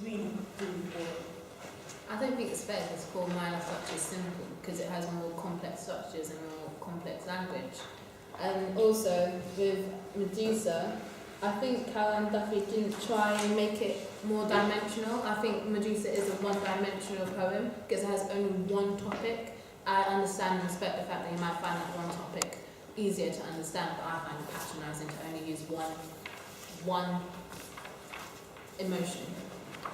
really, really boring. I don't think it's fair to call My Last Duchess simple because it has more complex structures and more complex language. And also with Medusa, I think Callum Duffy didn't try and make it more dimensional. I think Medusa is a one-dimensional poem because it has only one topic. I understand and respect the fact that you might find that one topic easier to understand, but I find it patronising to only use one emotion.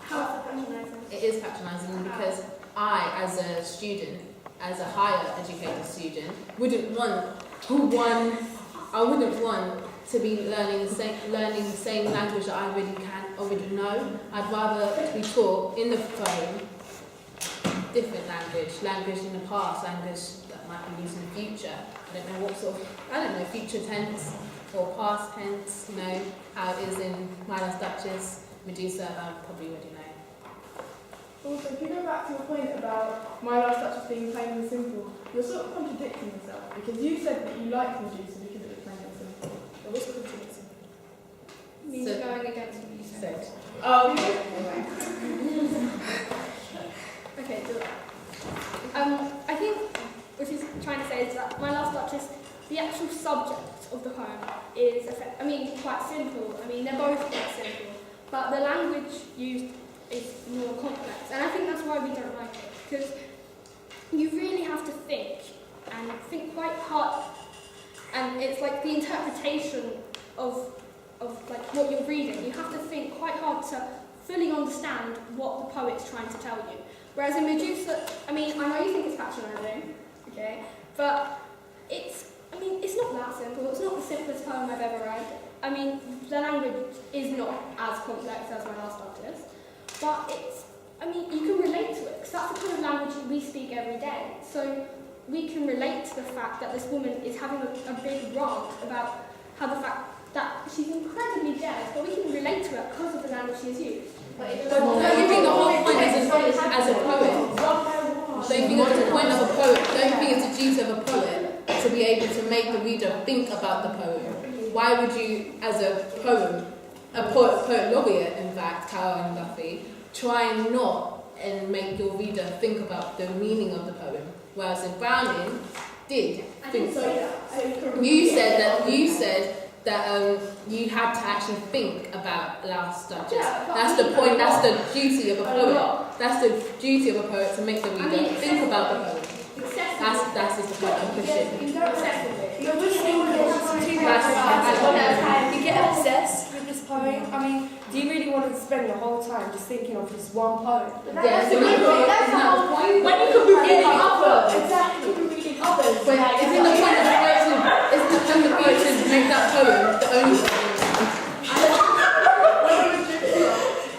How is it patronising? It is patronising because I, as a student, as a higher educated student, wouldn't want to be learning the same language that I already know. I'd rather be taught in the poem different language in the past, language that might be used in the future. I don't know future tense or past tense, how it is in My Last Duchess, Medusa, I probably already know. Also, if you go back to your point about My Last Duchess being plain and simple, you're sort of contradicting yourself because you said that you liked Medusa because it was plain and simple. But what's contradicting? Means So- going against what you said. So, Oh, okay, do that. I think what she's trying to say is that My Last Duchess, the actual subject of the poem is, quite simple. They're both quite simple, but the language used is more complex, and I think that's why we don't like it, because you really have to think quite hard, and it's like the interpretation of like what you're reading. You have to think quite hard to fully understand what the poet's trying to tell you. Whereas in Medusa, I know you think it's patronising, okay, but it's not that simple. It's not the simplest poem I've ever read. The language is not as complex as My Last Duchess, but you can relate to it, because that's the kind of language we speak every day. So we can relate to the fact that this woman is having a big rant about how the fact that she's incredibly jealous, but we can relate to it because of the language she has used. But you think the whole point as a poet? Don't you think it's the point of a poet? Don't you think it's a duty of a poet to be able to make the reader think about the poem? Why would you, as a poet laureate, in fact, Callum Duffy, try and not and make your reader think about the meaning of the poem? Whereas in Browning, did think so. You said that you had to actually think about Last Duchess. That's the point. That's the duty of a poet. That's the duty of a poet, to make the reader think about the poem. That's just the point I'm pushing. You get obsessed with this poem. Do you really want to spend the whole time just thinking of this one poem? That's the whole point. When you could be reading others. Exactly, you could be reading others. Isn't the point of the poet to make that poem the only poem?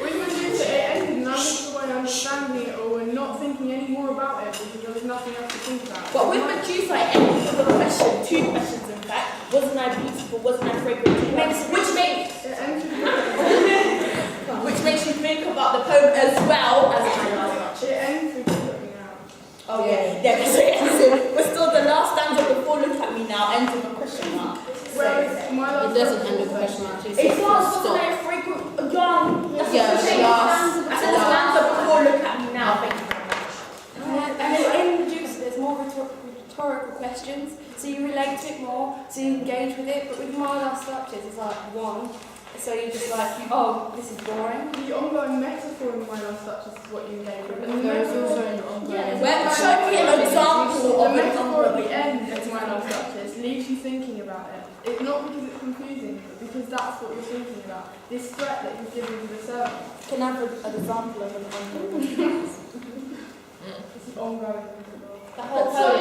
When Medusa, it ended and I walked away understanding it or not thinking any more about it because there was nothing else to think about. But with Medusa, it ended with a question, two questions in fact. Wasn't I beautiful? Wasn't I fragrant? Which makes you think about the poem as well as My Last Duchess. It ends with looking out. Oh yeah, because it ends with, but still the last stanza before Look At Me Now ends with a question mark. Whereas My Last It doesn't Duchess end with a question mark. It It says was, stop. wasn't I fragrant? Young. Yeah, the I said the stanza before Look At Me Now. Thank you very much. And then in Medusa, there's more rhetorical questions, so you relate to it more, so you engage with it. But with My Last Duchess, it's like one, so you're just like, oh, this is boring. The ongoing metaphor in My Last Duchess is what you engage with. And the There is metaphor, also an ongoing. Show me an example the of an metaphor at the ongoing. end of My Last Duchess leaves you thinking about it. It's not because it's confusing, but because that's what you're thinking about. This threat that you've given to the servant. Can I have an example of an ongoing? It's ongoing. The whole poem.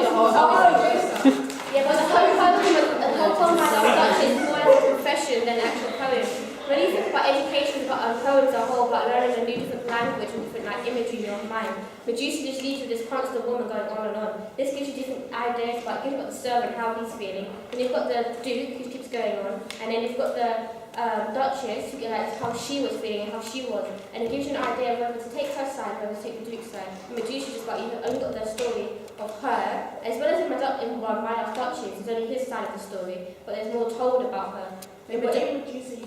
Yeah, but the whole poem has such is more like a confession than an actual poem. When you think about education, about poems as a whole, about learning a new different language and different imagery in your mind, Medusa just leaves you with this constant woman going on and on. This gives you different ideas about, you've got the servant, how he's feeling, and you've got the duke, who keeps going on, and then you've got the Duchess, like how she was feeling and how she was, and it gives you an idea of whether to take her side or whether to take the duke's side. And Medusa just like, you've only got the story of her, as well as in My Last Duchess, it's only his side of the story, but there's more told about her. But in Medusa, you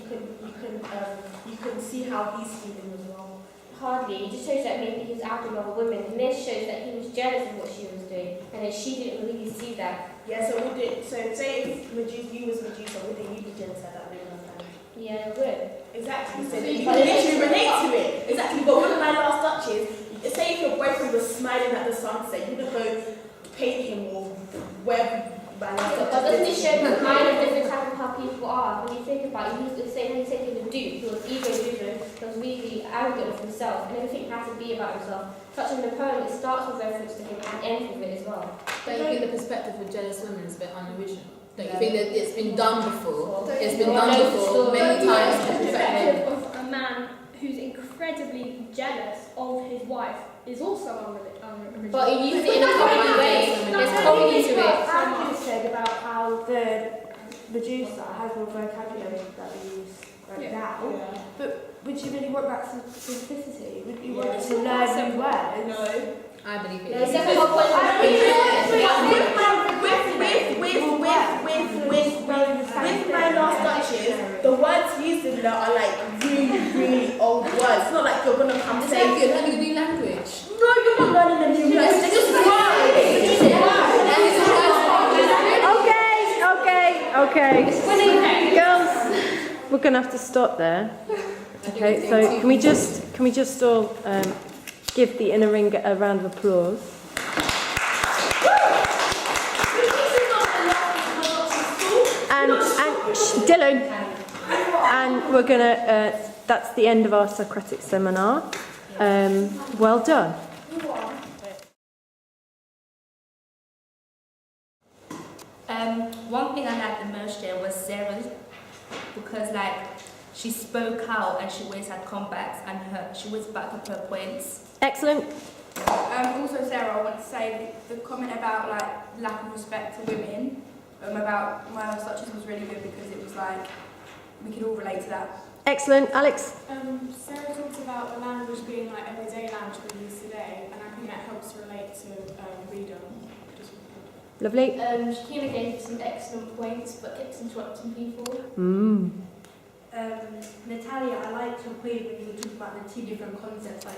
can see how he's feeling as well. hardly. It just shows that maybe he was out of other women, and this shows that he was jealous of what she was doing, and then she didn't really see that. Yeah, so say if you was Medusa, wouldn't you be jealous at that woman? Yeah, it would. Exactly. So you can literally relate to it. Exactly. But one of my last touches, say if your boyfriend was smiling at the sunset, you would go paint him or wherever. But doesn't it show the kind of different type of how people are? When you think about it, he was the same when he said he was a dude, he was ego-driven, he was really arrogant of himself, and everything has to be about himself. Such in the poem, it starts with reference to him and ends with it as well. Don't you think the perspective of jealous women is a bit unoriginal? Don't you think that it's been done before? It's been done before many times. The perspective of a man who's incredibly jealous of his wife is also unoriginal. But he used it in a comedy way. There's comedy to it. Andrew said about how the Medusa has more vocabulary that we use right now. Yeah. But would you really want that simplicity? Would you want to learn new words? No. I believe it. There's definitely a point With my last touches, the words used in there are like really, really old words. It's not like you're gonna come saying You're learning a new language. no, you're not learning a new language. It's just Okay. Girls, we're going to have to stop there. Okay, so can we just all give the inner ring a round of applause? And Dylan, and we're going to, that's the end of our Socratic seminar. Well done. One thing I liked the most there was Sarah's, because like she spoke out and she always had comebacks and she always backed up her points. Excellent. Also, Sarah, I want to say the comment about like lack of respect to women about my last touches was really good because it was like we could all relate to that. Excellent. Alex? Sarah talked about the language being like everyday language we use today, and I think that helps relate to freedom. Lovely. Shakira gave some excellent points, but kept interrupting people. Natalia, I liked your point when you were talking about the two different concepts that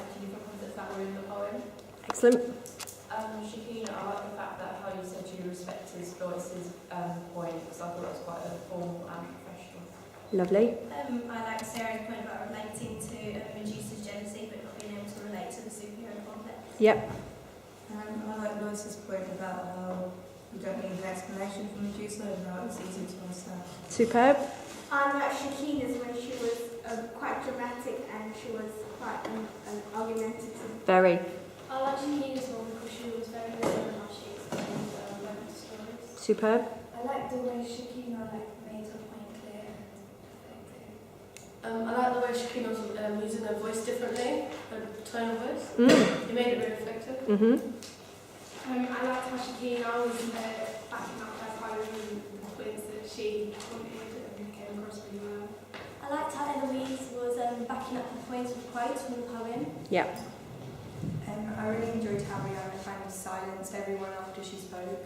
were in the poem. Excellent. Shakira, I like the fact that how you said you respect his Lois's point, because I thought it was quite a formal and professional. Lovely. I like Sarah's point about relating to Medusa's jealousy but not being able to relate to the superhero complex. Yep. I like Lois's point about how you don't need an explanation from Medusa and how it's easy to understand. Superb. I like Shakina's when she was quite dramatic and she was quite argumentative. Very. I like Shakina's one because she was very good in how she explained women's stories. Superb. I like the way Shakina made her point clear and effective. I like the way Shakina was using her voice differently, her tone of voice. It made it very effective. I liked how Shakina was backing up her poem and the points that she wanted and came across really well. I liked how Eloise was backing up her points with quotes from the poem. Yep. I really enjoyed how Rihanna kind of silenced everyone after she spoke.